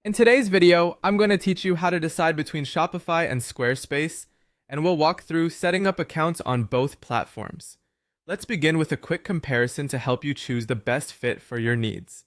In today's video, I'm going to teach you how to decide between Shopify and Squarespace, and we'll walk through setting up accounts on both platforms. Let's begin with a quick comparison to help you choose the best fit for your needs.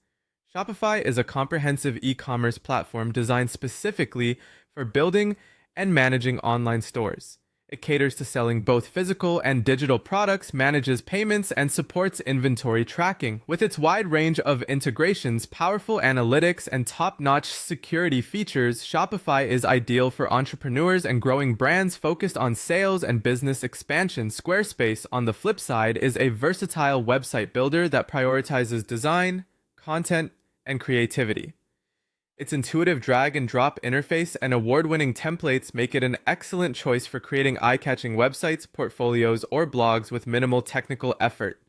Shopify is a comprehensive e-commerce platform designed specifically for building and managing online stores. It caters to selling both physical and digital products, manages payments, and supports inventory tracking. With its wide range of integrations, powerful analytics, and top-notch security features, Shopify is ideal for entrepreneurs and growing brands focused on sales and business expansion. Squarespace, on the flip side, is a versatile website builder that prioritizes design, content, and creativity. Its intuitive drag-and-drop interface and award-winning templates make it an excellent choice for creating eye-catching websites, portfolios, or blogs with minimal technical effort.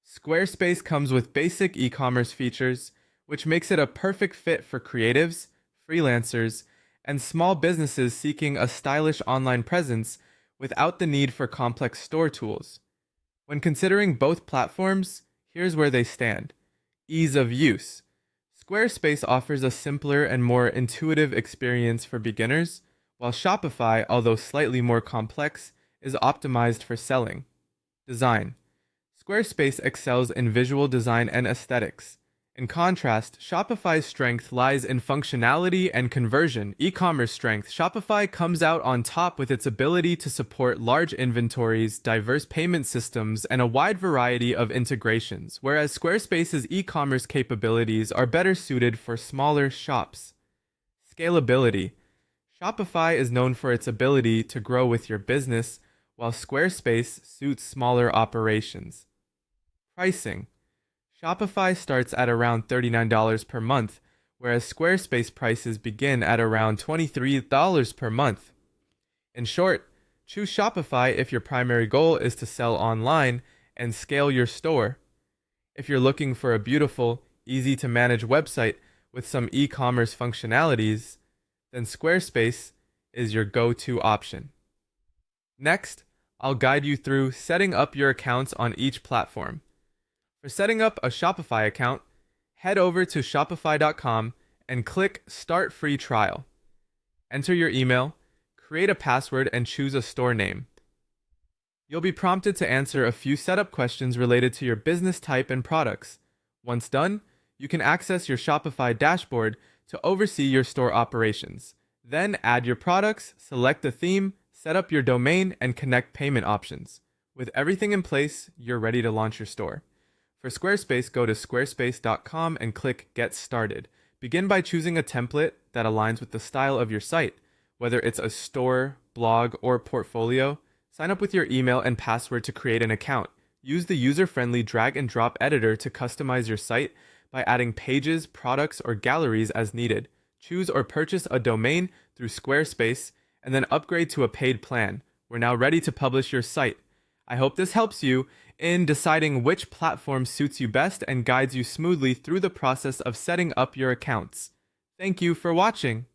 Squarespace comes with basic e-commerce features, which makes it a perfect fit for creatives, freelancers, and small businesses seeking a stylish online presence without the need for complex store tools. When considering both platforms, here's where they stand. Ease of use. Squarespace offers a simpler and more intuitive experience for beginners, while Shopify, although slightly more complex, is optimized for selling. Design. Squarespace excels in visual design and aesthetics. In contrast, Shopify's strength lies in functionality and conversion. E-commerce strength. Shopify comes out on top with its ability to support large inventories, diverse payment systems, and a wide variety of integrations, whereas Squarespace's e-commerce capabilities are better suited for smaller shops. Scalability. Shopify is known for its ability to grow with your business, while Squarespace suits smaller operations. Pricing. Shopify starts at around $39 per month, whereas Squarespace prices begin at around $23 per month. In short, choose Shopify if your primary goal is to sell online and scale your store. If you're looking for a beautiful, easy-to-manage website with some e-commerce functionalities, then Squarespace is your go-to option. Next, I'll guide you through setting up your accounts on each platform. For setting up a Shopify account, head over to shopify.com and click Start Free Trial. Enter your email, create a password, and choose a store name. You'll be prompted to answer a few setup questions related to your business type and products. Once done, you can access your Shopify dashboard to oversee your store operations. Then add your products, select a theme, set up your domain, and connect payment options. With everything in place, you're ready to launch your store. For Squarespace, go to squarespace.com and click Get Started. Begin by choosing a template that aligns with the style of your site. Whether it's a store, blog, or portfolio, sign up with your email and password to create an account. Use the user-friendly drag-and-drop editor to customize your site by adding pages, products, or galleries as needed. Choose or purchase a domain through Squarespace, and then upgrade to a paid plan. We're now ready to publish your site. I hope this helps you in deciding which platform suits you best and guides you smoothly through the process of setting up your accounts. Thank you for watching.